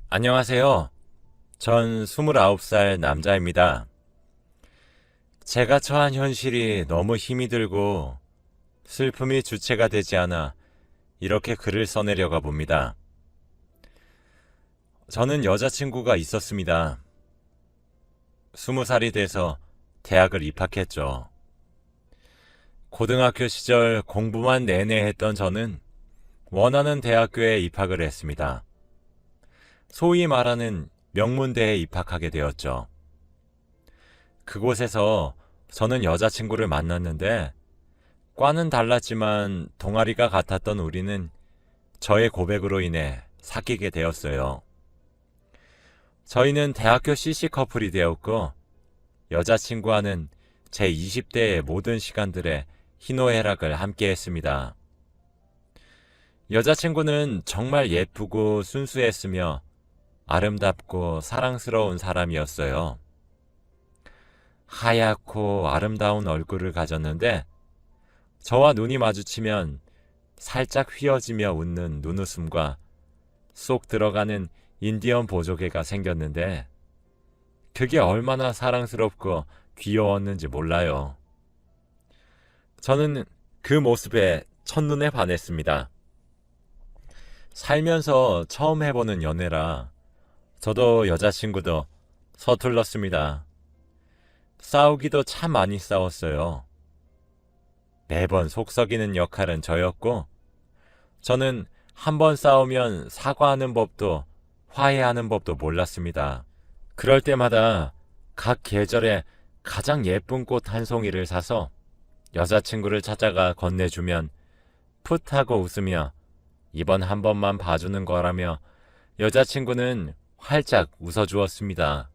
안녕하세요. 전 29살 남자입니다. 제가 처한 현실이 너무 힘이 들고 슬픔이 주체가 되지 않아 이렇게 글을 써내려가 봅니다. 저는 여자친구가 있었습니다. 20살이 돼서 대학을 입학했죠. 고등학교 시절 공부만 내내 했던 저는 원하는 대학교에 입학을 했습니다. 소위 말하는 명문대에 입학하게 되었죠. 그곳에서 저는 여자친구를 만났는데 과는 달랐지만 동아리가 같았던 우리는 저의 고백으로 인해 사귀게 되었어요. 저희는 대학교 CC 커플이 되었고 여자친구와는 제 20대의 모든 시간들에 희노애락을 함께 했습니다. 여자친구는 정말 예쁘고 순수했으며 아름답고 사랑스러운 사람이었어요. 하얗고 아름다운 얼굴을 가졌는데 저와 눈이 마주치면 살짝 휘어지며 웃는 눈웃음과 쏙 들어가는 인디언 보조개가 생겼는데 그게 얼마나 사랑스럽고 귀여웠는지 몰라요. 저는 그 모습에 첫눈에 반했습니다. 살면서 처음 해보는 연애라 저도 여자친구도 서툴렀습니다. 싸우기도 참 많이 싸웠어요. 매번 속 썩이는 역할은 저였고 저는 한 번 싸우면 사과하는 법도 화해하는 법도 몰랐습니다. 그럴 때마다 각 계절에 가장 예쁜 꽃 한 송이를 사서 여자친구를 찾아가 건네주면 풋하고 웃으며 이번 한 번만 봐주는 거라며 여자친구는 활짝 웃어주었습니다.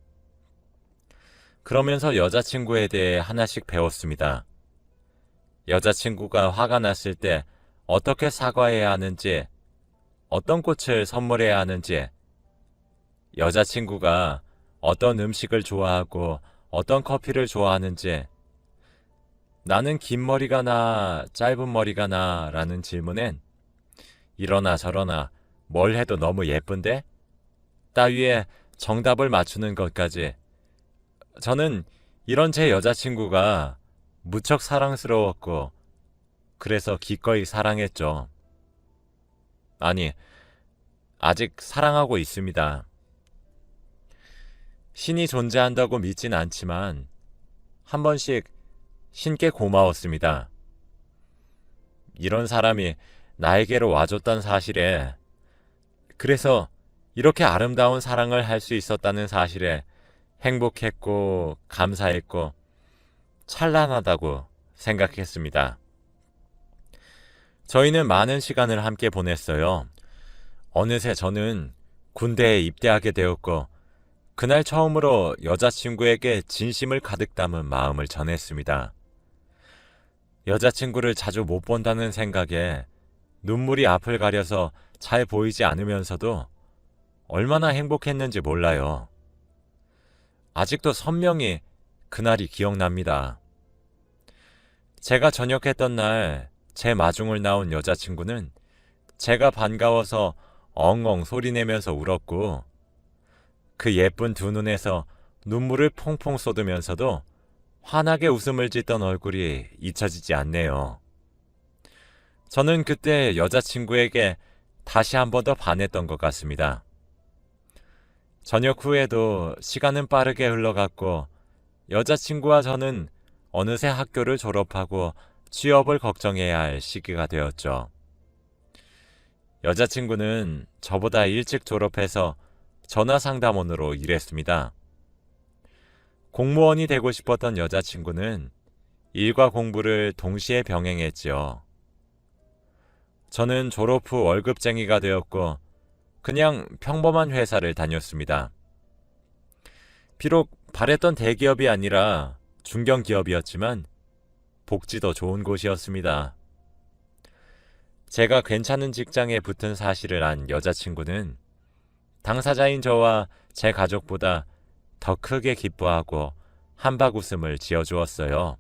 그러면서 여자친구에 대해 하나씩 배웠습니다. 여자친구가 화가 났을 때 어떻게 사과해야 하는지, 어떤 꽃을 선물해야 하는지, 여자친구가 어떤 음식을 좋아하고 어떤 커피를 좋아하는지, 나는 긴 머리가 나, 짧은 머리가 나 라는 질문엔 이러나 저러나 뭘 해도 너무 예쁜데? 따위에 정답을 맞추는 것까지 저는 이런 제 여자친구가 무척 사랑스러웠고 그래서 기꺼이 사랑했죠. 아니, 아직 사랑하고 있습니다. 신이 존재한다고 믿진 않지만 한 번씩 신께 고마웠습니다. 이런 사람이 나에게로 와줬던 사실에, 그래서 이렇게 아름다운 사랑을 할 수 있었다는 사실에 행복했고 감사했고 찬란하다고 생각했습니다. 저희는 많은 시간을 함께 보냈어요. 어느새 저는 군대에 입대하게 되었고 그날 처음으로 여자친구에게 진심을 가득 담은 마음을 전했습니다. 여자친구를 자주 못 본다는 생각에 눈물이 앞을 가려서 잘 보이지 않으면서도 얼마나 행복했는지 몰라요. 아직도 선명히 그날이 기억납니다. 제가 전역했던 날 제 마중을 나온 여자친구는 제가 반가워서 엉엉 소리내면서 울었고 그 예쁜 두 눈에서 눈물을 퐁퐁 쏟으면서도 환하게 웃음을 짓던 얼굴이 잊혀지지 않네요. 저는 그때 여자친구에게 다시 한 번 더 반했던 것 같습니다. 저녁 후에도 시간은 빠르게 흘러갔고 여자친구와 저는 어느새 학교를 졸업하고 취업을 걱정해야 할 시기가 되었죠. 여자친구는 저보다 일찍 졸업해서 전화상담원으로 일했습니다. 공무원이 되고 싶었던 여자친구는 일과 공부를 동시에 병행했지요. 저는 졸업 후 월급쟁이가 되었고 그냥 평범한 회사를 다녔습니다. 비록 바랬던 대기업이 아니라 중견기업이었지만 복지도 좋은 곳이었습니다. 제가 괜찮은 직장에 붙은 사실을 안 여자친구는 당사자인 저와 제 가족보다 더 크게 기뻐하고 한박 웃음을 지어주었어요.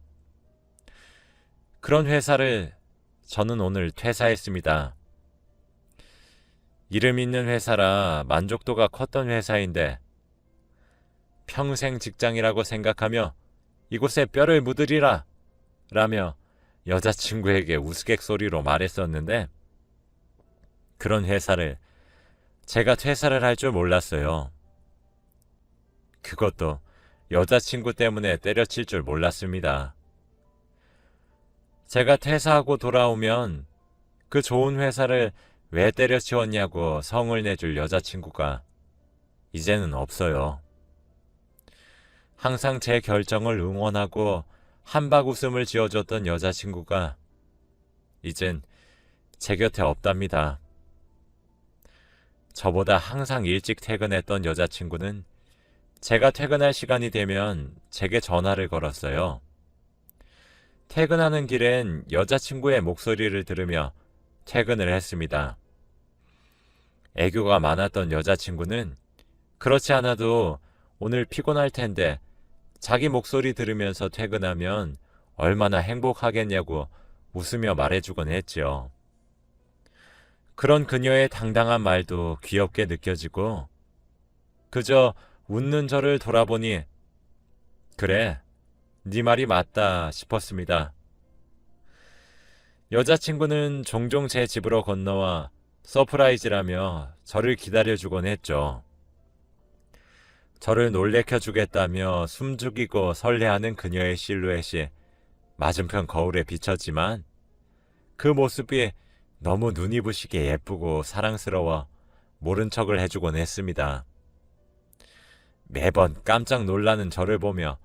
그런 회사를 저는 오늘 퇴사했습니다. 이름 있는 회사라 만족도가 컸던 회사인데 평생 직장이라고 생각하며 이곳에 뼈를 묻으리라 라며 여자친구에게 우스갯소리로 말했었는데 그런 회사를 제가 퇴사를 할 줄 몰랐어요. 그것도 여자친구 때문에 때려칠 줄 몰랐습니다. 제가 퇴사하고 돌아오면 그 좋은 회사를 왜 때려치웠냐고 성을 내줄 여자친구가 이제는 없어요. 항상 제 결정을 응원하고 한박 웃음을 지어줬던 여자친구가 이젠 제 곁에 없답니다. 저보다 항상 일찍 퇴근했던 여자친구는 제가 퇴근할 시간이 되면 제게 전화를 걸었어요. 퇴근하는 길엔 여자친구의 목소리를 들으며 퇴근을 했습니다. 애교가 많았던 여자친구는 그렇지 않아도 오늘 피곤할 텐데 자기 목소리 들으면서 퇴근하면 얼마나 행복하겠냐고 웃으며 말해주곤 했죠. 그런 그녀의 당당한 말도 귀엽게 느껴지고 그저 웃는 저를 돌아보니 그래, 네 말이 맞다 싶었습니다. 여자친구는 종종 제 집으로 건너와 서프라이즈라며 저를 기다려주곤 했죠. 저를 놀래켜주겠다며 숨죽이고 설레하는 그녀의 실루엣이 맞은편 거울에 비쳤지만 그 모습이 너무 눈이 부시게 예쁘고 사랑스러워 모른 척을 해주곤 했습니다. 매번 깜짝 놀라는 저를 보며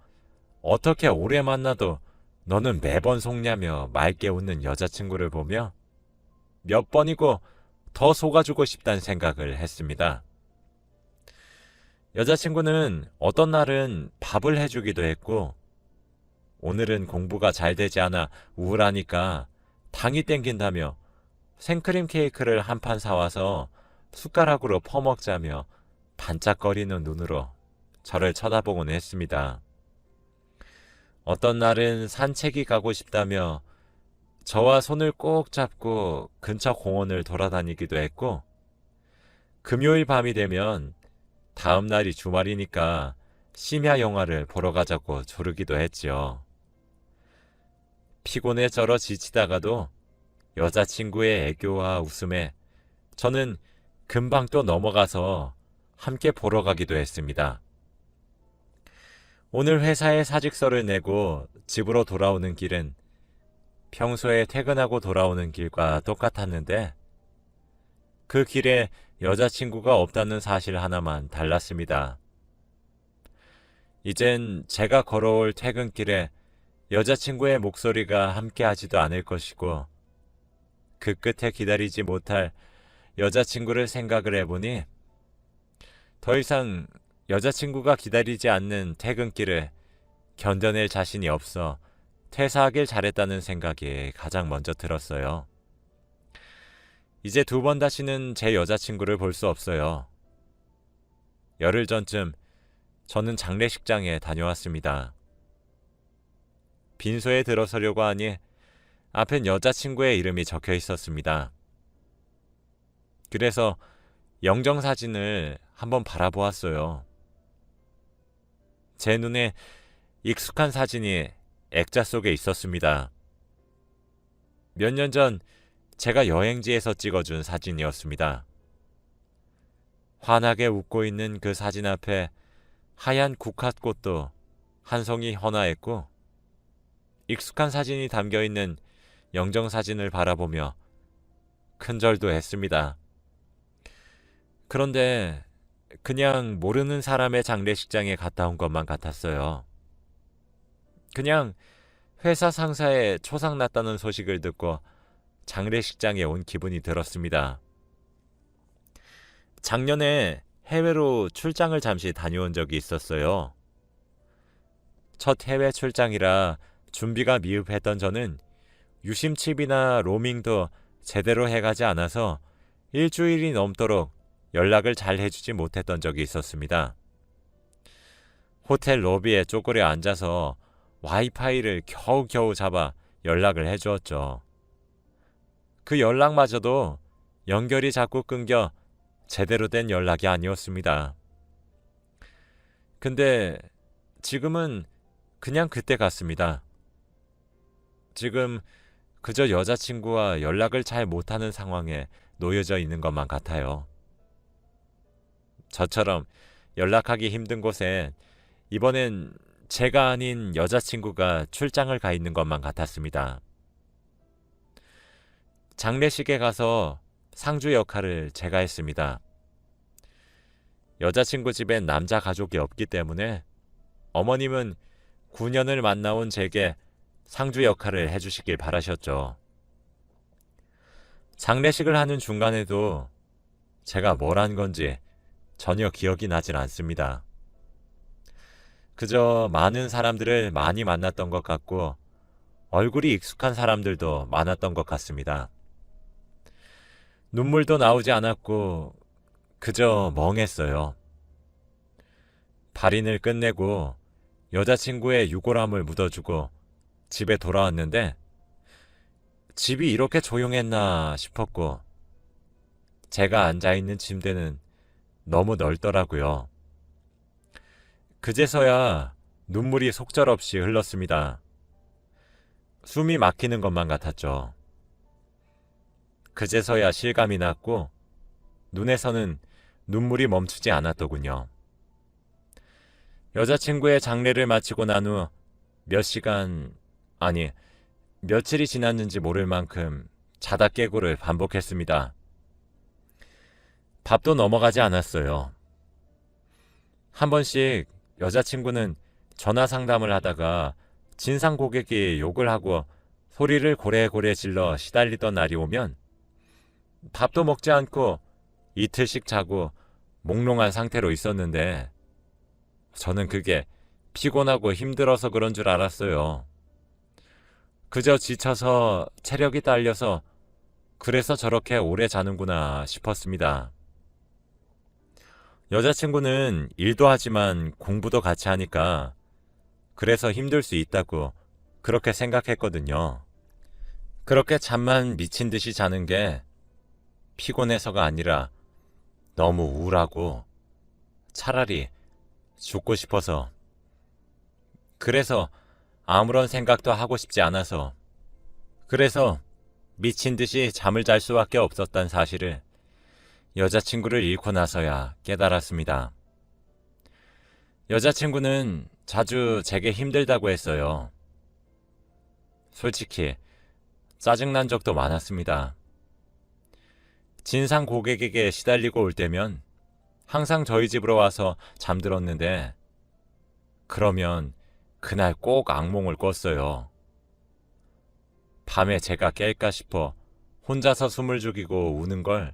어떻게 오래 만나도 너는 매번 속냐며 맑게 웃는 여자친구를 보며 몇 번이고 더 속아주고 싶다는 생각을 했습니다. 여자친구는 어떤 날은 밥을 해주기도 했고 오늘은 공부가 잘 되지 않아 우울하니까 당이 땡긴다며 생크림 케이크를 한 판 사와서 숟가락으로 퍼먹자며 반짝거리는 눈으로 저를 쳐다보곤 했습니다. 어떤 날은 산책이 가고 싶다며 저와 손을 꼭 잡고 근처 공원을 돌아다니기도 했고 금요일 밤이 되면 다음 날이 주말이니까 심야 영화를 보러 가자고 조르기도 했지요. 피곤해 절어 지치다가도 여자친구의 애교와 웃음에 저는 금방 또 넘어가서 함께 보러 가기도 했습니다. 오늘 회사에 사직서를 내고 집으로 돌아오는 길은 평소에 퇴근하고 돌아오는 길과 똑같았는데 그 길에 여자친구가 없다는 사실 하나만 달랐습니다. 이젠 제가 걸어올 퇴근길에 여자친구의 목소리가 함께하지도 않을 것이고 그 끝에 기다리지 못할 여자친구를 생각을 해보니 더 이상 여자친구가 기다리지 않는 퇴근길을 견뎌낼 자신이 없어 퇴사하길 잘했다는 생각이 가장 먼저 들었어요. 이제 2번 다시는 제 여자친구를 볼 수 없어요. 열흘 전쯤 저는 장례식장에 다녀왔습니다. 빈소에 들어서려고 하니 앞엔 여자친구의 이름이 적혀 있었습니다. 그래서 영정사진을 한번 바라보았어요. 제 눈에 익숙한 사진이 액자 속에 있었습니다. 몇 년 전 제가 여행지에서 찍어준 사진이었습니다. 환하게 웃고 있는 그 사진 앞에 하얀 국화꽃도 한 송이 헌화했고 익숙한 사진이 담겨있는 영정사진을 바라보며 큰절도 했습니다. 그런데 그냥 모르는 사람의 장례식장에 갔다 온 것만 같았어요. 그냥 회사 상사의 초상났다는 소식을 듣고 장례식장에 온 기분이 들었습니다. 작년에 해외로 출장을 잠시 다녀온 적이 있었어요. 첫 해외 출장이라 준비가 미흡했던 저는 유심칩이나 로밍도 제대로 해가지 않아서 일주일이 넘도록 연락을 잘 해주지 못했던 적이 있었습니다. 호텔 로비에 쪼그려 앉아서 와이파이를 겨우겨우 잡아 연락을 해주었죠. 그 연락마저도 연결이 자꾸 끊겨 제대로 된 연락이 아니었습니다. 근데 지금은 그냥 그때 같습니다. 지금 그저 여자친구와 연락을 잘 못하는 상황에 놓여져 있는 것만 같아요. 저처럼 연락하기 힘든 곳에 이번엔 제가 아닌 여자친구가 출장을 가 있는 것만 같았습니다. 장례식에 가서 상주 역할을 제가 했습니다. 여자친구 집엔 남자 가족이 없기 때문에 어머님은 9년을 만나온 제게 상주 역할을 해주시길 바라셨죠. 장례식을 하는 중간에도 제가 뭘 한 건지 전혀 기억이 나질 않습니다. 그저 많은 사람들을 많이 만났던 것 같고 얼굴이 익숙한 사람들도 많았던 것 같습니다. 눈물도 나오지 않았고 그저 멍했어요. 발인을 끝내고 여자친구의 유골함을 묻어주고 집에 돌아왔는데 집이 이렇게 조용했나 싶었고 제가 앉아있는 침대는 너무 넓더라고요. 그제서야 눈물이 속절없이 흘렀습니다. 숨이 막히는 것만 같았죠. 그제서야 실감이 났고 눈에서는 눈물이 멈추지 않았더군요. 여자친구의 장례를 마치고 난 후 몇 시간, 아니 며칠이 지났는지 모를 만큼 자다 깨고를 반복했습니다. 밥도 넘어가지 않았어요. 한 번씩 여자친구는 전화 상담을 하다가 진상 고객이 욕을 하고 소리를 고래고래 질러 시달리던 날이 오면 밥도 먹지 않고 이틀씩 자고 몽롱한 상태로 있었는데 저는 그게 피곤하고 힘들어서 그런 줄 알았어요. 그저 지쳐서 체력이 딸려서 그래서 저렇게 오래 자는구나 싶었습니다. 여자친구는 일도 하지만 공부도 같이 하니까 그래서 힘들 수 있다고 그렇게 생각했거든요. 그렇게 잠만 미친 듯이 자는 게 피곤해서가 아니라 너무 우울하고 차라리 죽고 싶어서, 그래서 아무런 생각도 하고 싶지 않아서, 그래서 미친 듯이 잠을 잘 수밖에 없었단 사실을 여자친구를 잃고 나서야 깨달았습니다. 여자친구는 자주 제게 힘들다고 했어요. 솔직히 짜증난 적도 많았습니다. 진상 고객에게 시달리고 올 때면 항상 저희 집으로 와서 잠들었는데 그러면 그날 꼭 악몽을 꿨어요. 밤에 제가 깰까 싶어 혼자서 숨을 죽이고 우는 걸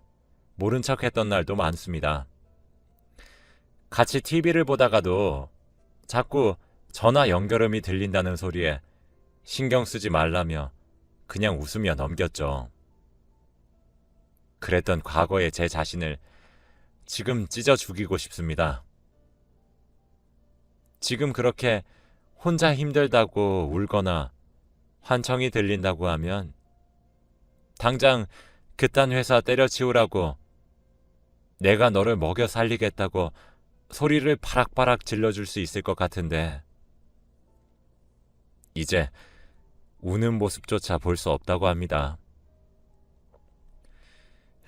모른 척 했던 날도 많습니다. 같이 TV를 보다가도 자꾸 전화 연결음이 들린다는 소리에 신경 쓰지 말라며 그냥 웃으며 넘겼죠. 그랬던 과거의 제 자신을 지금 찢어 죽이고 싶습니다. 지금 그렇게 혼자 힘들다고 울거나 환청이 들린다고 하면 당장 그딴 회사 때려치우라고, 내가 너를 먹여 살리겠다고 소리를 바락바락 질러줄 수 있을 것 같은데 이제 우는 모습조차 볼 수 없다고 합니다.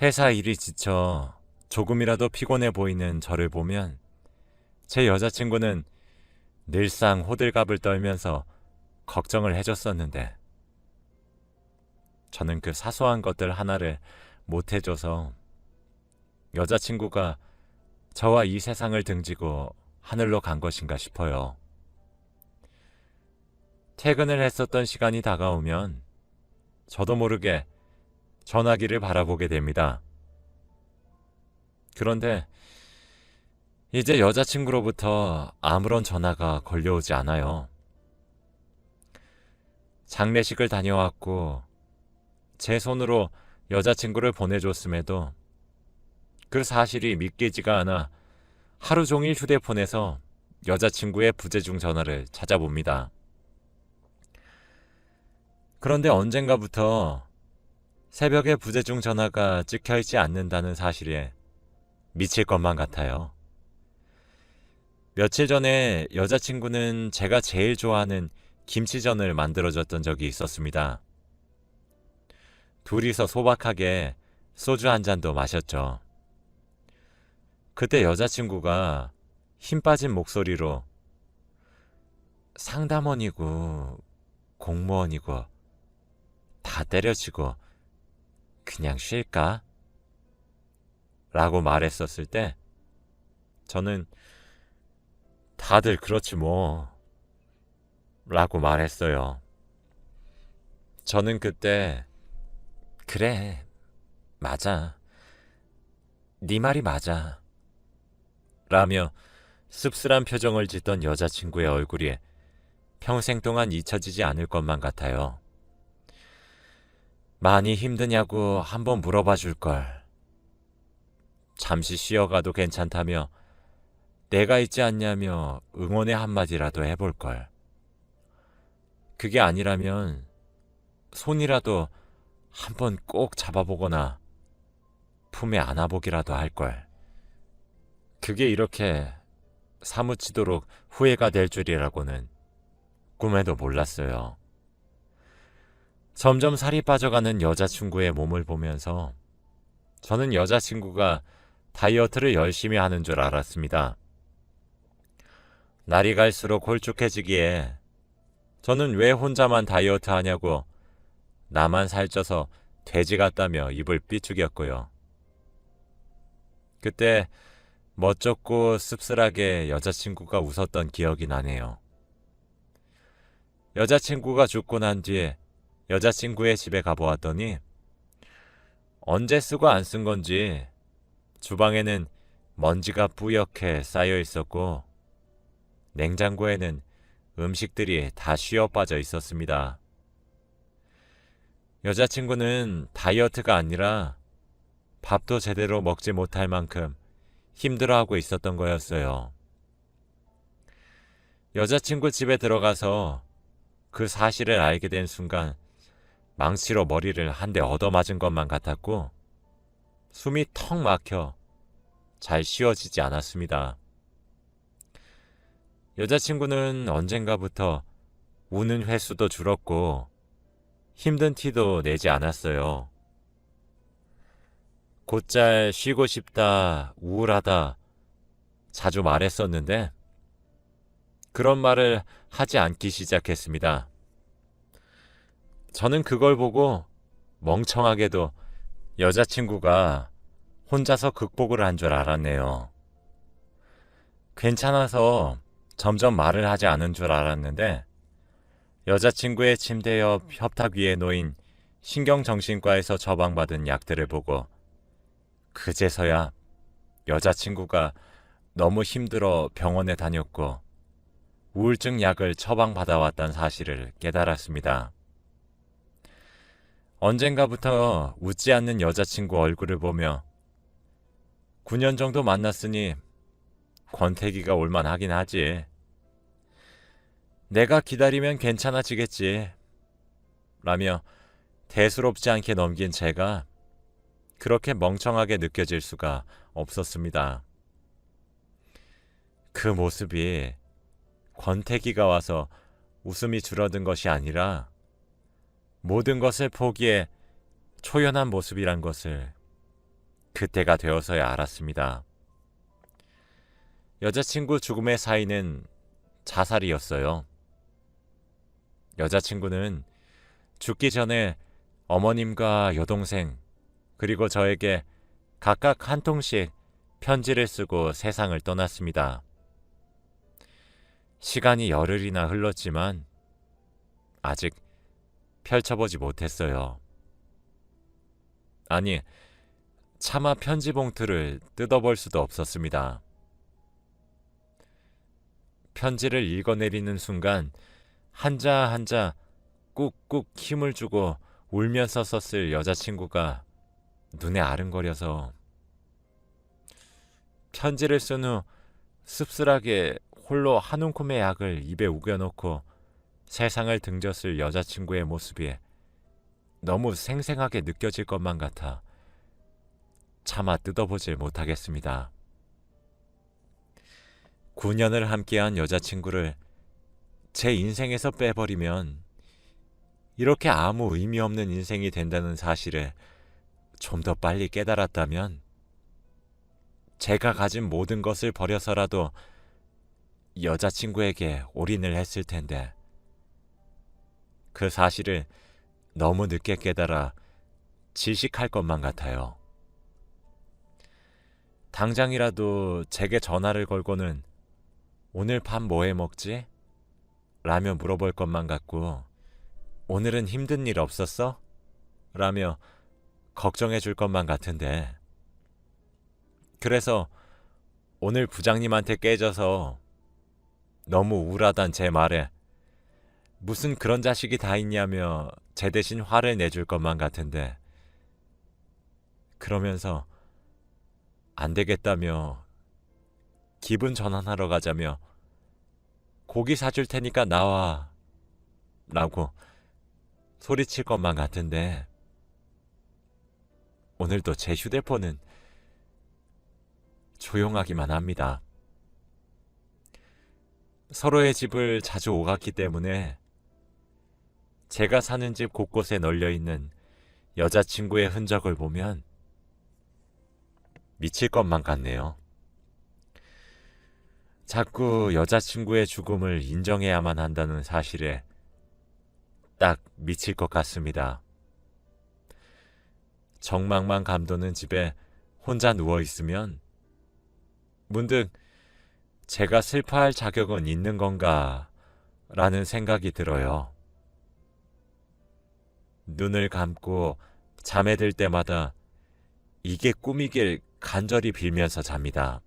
회사 일이 지쳐 조금이라도 피곤해 보이는 저를 보면 제 여자친구는 늘상 호들갑을 떨면서 걱정을 해줬었는데 저는 그 사소한 것들 하나를 못 해줘서 여자친구가 저와 이 세상을 등지고 하늘로 간 것인가 싶어요. 퇴근을 했었던 시간이 다가오면 저도 모르게 전화기를 바라보게 됩니다. 그런데 이제 여자친구로부터 아무런 전화가 걸려오지 않아요. 장례식을 다녀왔고 제 손으로 여자친구를 보내줬음에도 그 사실이 믿기지가 않아 하루 종일 휴대폰에서 여자친구의 부재중 전화를 찾아봅니다. 그런데 언젠가부터 새벽에 부재중 전화가 찍혀있지 않는다는 사실에 미칠 것만 같아요. 며칠 전에 여자친구는 제가 제일 좋아하는 김치전을 만들어줬던 적이 있었습니다. 둘이서 소박하게 소주 한 잔도 마셨죠. 그때 여자친구가 힘 빠진 목소리로 상담원이고 공무원이고 다 때려치고 그냥 쉴까? 라고 말했었을 때 저는 다들 그렇지 뭐 라고 말했어요. 저는 그때 그래 맞아 네 말이 맞아 라며 씁쓸한 표정을 짓던 여자친구의 얼굴이 평생 동안 잊혀지지 않을 것만 같아요. 많이 힘드냐고 한번 물어봐 줄걸. 잠시 쉬어가도 괜찮다며 내가 있지 않냐며 응원의 한마디라도 해볼걸. 그게 아니라면 손이라도 한번 꼭 잡아보거나 품에 안아보기라도 할걸. 그게 이렇게 사무치도록 후회가 될 줄이라고는 꿈에도 몰랐어요. 점점 살이 빠져가는 여자친구의 몸을 보면서 저는 여자친구가 다이어트를 열심히 하는 줄 알았습니다. 날이 갈수록 홀쭉해지기에 저는 왜 혼자만 다이어트 하냐고 나만 살쪄서 돼지 같다며 입을 삐죽였고요. 그때 멋쩍고 씁쓸하게 여자친구가 웃었던 기억이 나네요. 여자친구가 죽고 난 뒤에 여자친구의 집에 가보았더니 언제 쓰고 안 쓴 건지 주방에는 먼지가 뿌옇게 쌓여 있었고 냉장고에는 음식들이 다 쉬어 빠져 있었습니다. 여자친구는 다이어트가 아니라 밥도 제대로 먹지 못할 만큼 힘들어하고 있었던 거였어요. 여자친구 집에 들어가서 그 사실을 알게 된 순간 망치로 머리를 한 대 얻어맞은 것만 같았고 숨이 턱 막혀 잘 쉬어지지 않았습니다. 여자친구는 언젠가부터 우는 횟수도 줄었고 힘든 티도 내지 않았어요. 곧잘 쉬고 싶다, 우울하다 자주 말했었는데 그런 말을 하지 않기 시작했습니다. 저는 그걸 보고 멍청하게도 여자친구가 혼자서 극복을 한 줄 알았네요. 괜찮아서 점점 말을 하지 않은 줄 알았는데 여자친구의 침대 옆 협탁 위에 놓인 신경정신과에서 처방받은 약들을 보고 그제서야 여자친구가 너무 힘들어 병원에 다녔고 우울증 약을 처방받아왔다는 사실을 깨달았습니다. 언젠가부터 웃지 않는 여자친구 얼굴을 보며 9년 정도 만났으니 권태기가 올만하긴 하지. 내가 기다리면 괜찮아지겠지. 라며 대수롭지 않게 넘긴 제가 그렇게 멍청하게 느껴질 수가 없었습니다. 그 모습이 권태기가 와서 웃음이 줄어든 것이 아니라 모든 것을 포기해 초연한 모습이란 것을 그때가 되어서야 알았습니다. 여자친구 죽음의 사인은 자살이었어요. 여자친구는 죽기 전에 어머님과 여동생 그리고 저에게 각각 한 통씩 편지를 쓰고 세상을 떠났습니다. 시간이 열흘이나 흘렀지만 아직 펼쳐보지 못했어요. 아니, 차마 편지 봉투를 뜯어볼 수도 없었습니다. 편지를 읽어내리는 순간 한자 한자 꾹꾹 힘을 주고 울면서 썼을 여자친구가 눈에 아른거려서 편지를 쓴 후 씁쓸하게 홀로 한 움큼의 약을 입에 우겨놓고 세상을 등졌을 여자친구의 모습이 너무 생생하게 느껴질 것만 같아 차마 뜯어보질 못하겠습니다. 9년을 함께한 여자친구를 제 인생에서 빼버리면 이렇게 아무 의미 없는 인생이 된다는 사실을 좀 더 빨리 깨달았다면 제가 가진 모든 것을 버려서라도 여자친구에게 올인을 했을 텐데 그 사실을 너무 늦게 깨달아 질식할 것만 같아요. 당장이라도 제게 전화를 걸고는 오늘 밤 뭐 해 먹지? 라며 물어볼 것만 같고 오늘은 힘든 일 없었어? 라며 걱정해 줄 것만 같은데 그래서 오늘 부장님한테 깨져서 너무 우울하단 제 말에 무슨 그런 자식이 다 있냐며 제 대신 화를 내줄 것만 같은데 그러면서 안 되겠다며 기분 전환하러 가자며 고기 사줄 테니까 나와 라고 소리칠 것만 같은데 오늘도 제 휴대폰은 조용하기만 합니다. 서로의 집을 자주 오갔기 때문에 제가 사는 집 곳곳에 널려있는 여자친구의 흔적을 보면 미칠 것만 같네요. 자꾸 여자친구의 죽음을 인정해야만 한다는 사실에 딱 미칠 것 같습니다. 정막만 감도는 집에 혼자 누워있으면 문득 제가 슬퍼할 자격은 있는 건가 라는 생각이 들어요. 눈을 감고 잠에 들 때마다 이게 꿈이길 간절히 빌면서 잡니다.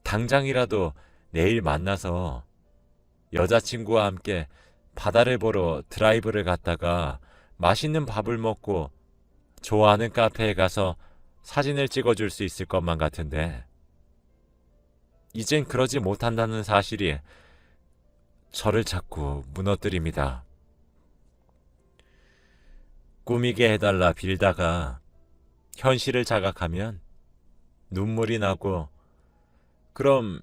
당장이라도 내일 만나서 여자친구와 함께 바다를 보러 드라이브를 갔다가 맛있는 밥을 먹고 좋아하는 카페에 가서 사진을 찍어줄 수 있을 것만 같은데 이젠 그러지 못한다는 사실이 저를 자꾸 무너뜨립니다. 꾸미게 해달라 빌다가 현실을 자각하면 눈물이 나고 그럼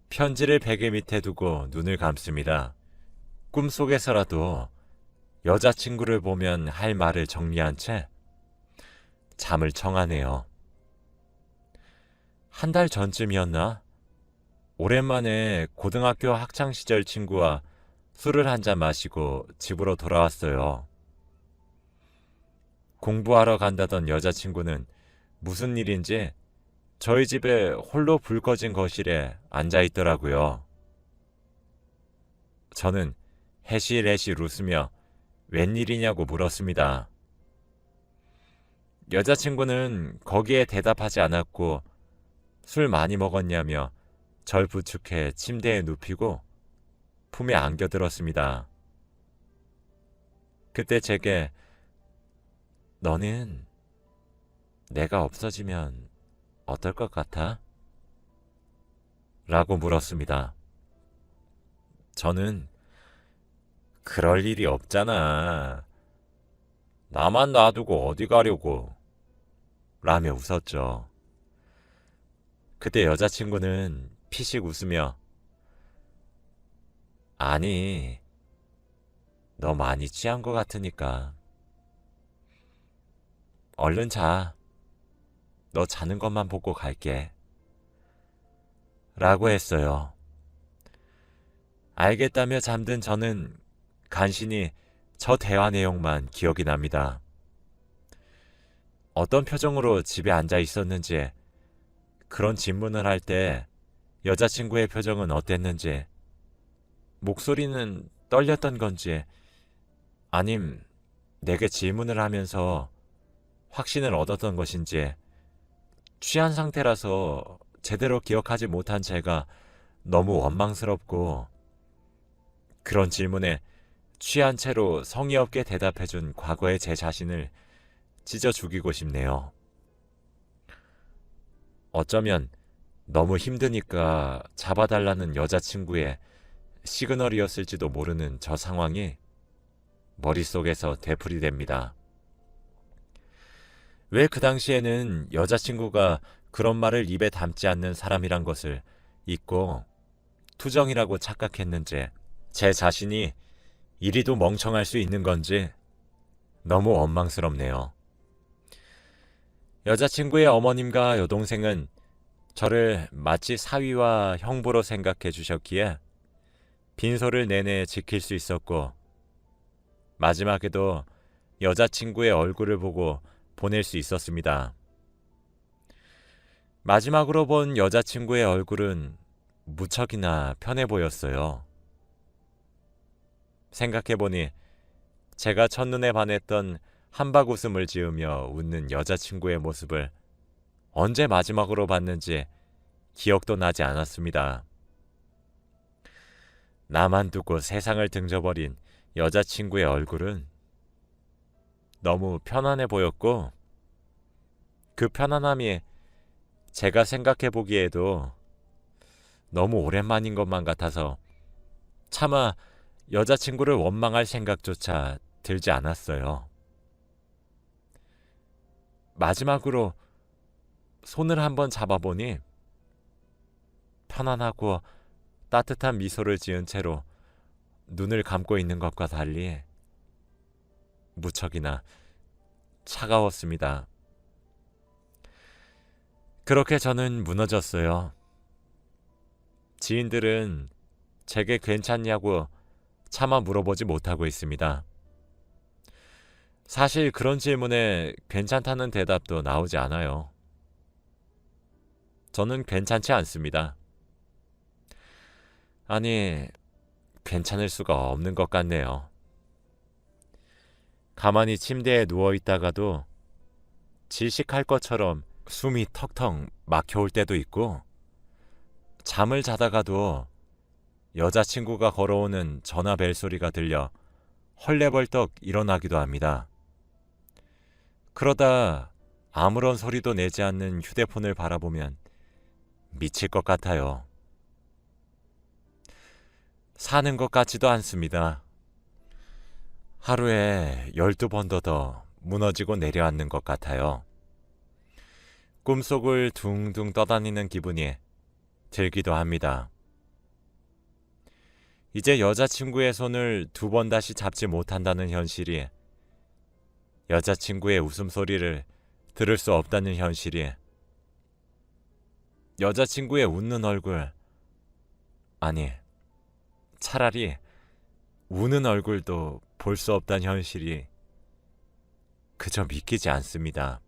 편지를 베개 밑에 두고 눈을 감습니다. 꿈속에서라도 여자친구를 보면 할 말을 정리한 채 잠을 청하네요. 한 달 전쯤이었나? 오랜만에 고등학교 학창시절 친구와 술을 한잔 마시고 집으로 돌아왔어요. 공부하러 간다던 여자친구는 무슨 일인지 저희 집에 홀로 불 꺼진 거실에 앉아 있더라고요. 저는 해실해실 웃으며 웬일이냐고 물었습니다. 여자친구는 거기에 대답하지 않았고 술 많이 먹었냐며 절 부축해 침대에 눕히고 품에 안겨들었습니다. 그때 제게 너는 내가 없어지면 어떨 것 같아? 라고 물었습니다. 저는 그럴 일이 없잖아. 나만 놔두고 어디 가려고 라며 웃었죠. 그때 여자친구는 피식 웃으며 아니, 너 많이 취한 것 같으니까 얼른 자. 너 자는 것만 보고 갈게. 라고 했어요. 알겠다며 잠든 저는 간신히 저 대화 내용만 기억이 납니다. 어떤 표정으로 집에 앉아 있었는지, 그런 질문을 할 때 여자친구의 표정은 어땠는지, 목소리는 떨렸던 건지, 아님 내게 질문을 하면서 확신을 얻었던 것인지, 취한 상태라서 제대로 기억하지 못한 제가 너무 원망스럽고 그런 질문에 취한 채로 성의 없게 대답해준 과거의 제 자신을 찢어 죽이고 싶네요. 어쩌면 너무 힘드니까 잡아달라는 여자친구의 시그널이었을지도 모르는 저 상황이 머릿속에서 되풀이됩니다. 왜 그 당시에는 여자친구가 그런 말을 입에 담지 않는 사람이란 것을 잊고 투정이라고 착각했는지, 제 자신이 이리도 멍청할 수 있는 건지 너무 원망스럽네요. 여자친구의 어머님과 여동생은 저를 마치 사위와 형부로 생각해 주셨기에 빈소를 내내 지킬 수 있었고, 마지막에도 여자친구의 얼굴을 보고 보낼 수 있었습니다. 마지막으로 본 여자친구의 얼굴은 무척이나 편해 보였어요. 생각해보니 제가 첫눈에 반했던 한박 웃음을 지으며 웃는 여자친구의 모습을 언제 마지막으로 봤는지 기억도 나지 않았습니다. 나만 두고 세상을 등져버린 여자친구의 얼굴은 너무 편안해 보였고, 그 편안함이 제가 생각해보기에도 너무 오랜만인 것만 같아서 차마 여자친구를 원망할 생각조차 들지 않았어요. 마지막으로 손을 한번 잡아보니 편안하고 따뜻한 미소를 지은 채로 눈을 감고 있는 것과 달리 무척이나 차가웠습니다. 그렇게 저는 무너졌어요. 지인들은 제게 괜찮냐고 차마 물어보지 못하고 있습니다. 사실 그런 질문에 괜찮다는 대답도 나오지 않아요. 저는 괜찮지 않습니다. 아니, 괜찮을 수가 없는 것 같네요. 가만히 침대에 누워있다가도 질식할 것처럼 숨이 턱턱 막혀올 때도 있고, 잠을 자다가도 여자친구가 걸어오는 전화 벨 소리가 들려 헐레벌떡 일어나기도 합니다. 그러다 아무런 소리도 내지 않는 휴대폰을 바라보면 미칠 것 같아요. 사는 것 같지도 않습니다. 하루에 12번도 더 무너지고 내려앉는 것 같아요. 꿈속을 둥둥 떠다니는 기분이 들기도 합니다. 이제 여자친구의 손을 2번 다시 잡지 못한다는 현실이, 여자친구의 웃음소리를 들을 수 없다는 현실이, 여자친구의 웃는 얼굴, 아니, 차라리 우는 얼굴도 볼 수 없다는 현실이 그저 믿기지 않습니다.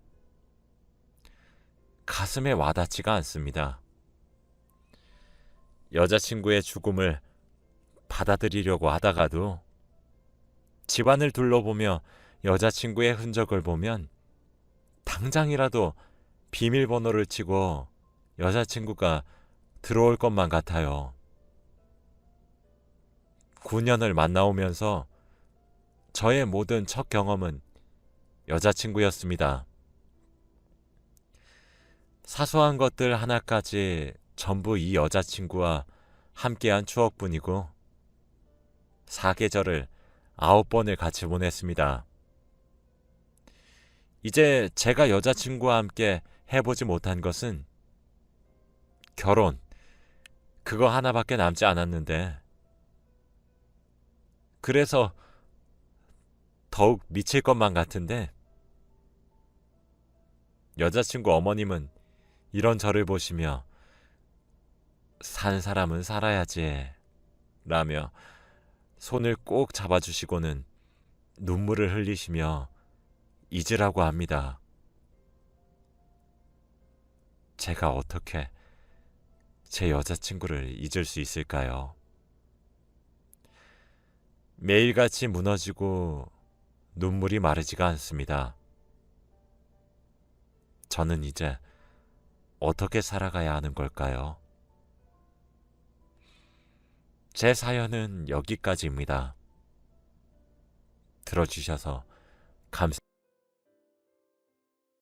가슴에 와닿지가 않습니다. 여자친구의 죽음을 받아들이려고 하다가도 집안을 둘러보며 여자친구의 흔적을 보면 당장이라도 비밀번호를 치고 여자친구가 들어올 것만 같아요. 9년을 만나오면서 저의 모든 첫 경험은 여자친구였습니다. 사소한 것들 하나까지 전부 이 여자친구와 함께한 추억뿐이고, 사계절을 9번을 같이 보냈습니다. 이제 제가 여자친구와 함께 해보지 못한 것은 결혼, 그거 하나밖에 남지 않았는데, 그래서 더욱 미칠 것만 같은데, 여자친구 어머님은 이런 저를 보시며 산 사람은 살아야지 라며 손을 꼭 잡아주시고는 눈물을 흘리시며 잊으라고 합니다. 제가 어떻게 제 여자친구를 잊을 수 있을까요? 매일같이 무너지고 눈물이 마르지가 않습니다. 저는 이제 어떻게 살아가야 하는 걸까요? 제 사연은 여기까지입니다. 들어주셔서 감사합니다.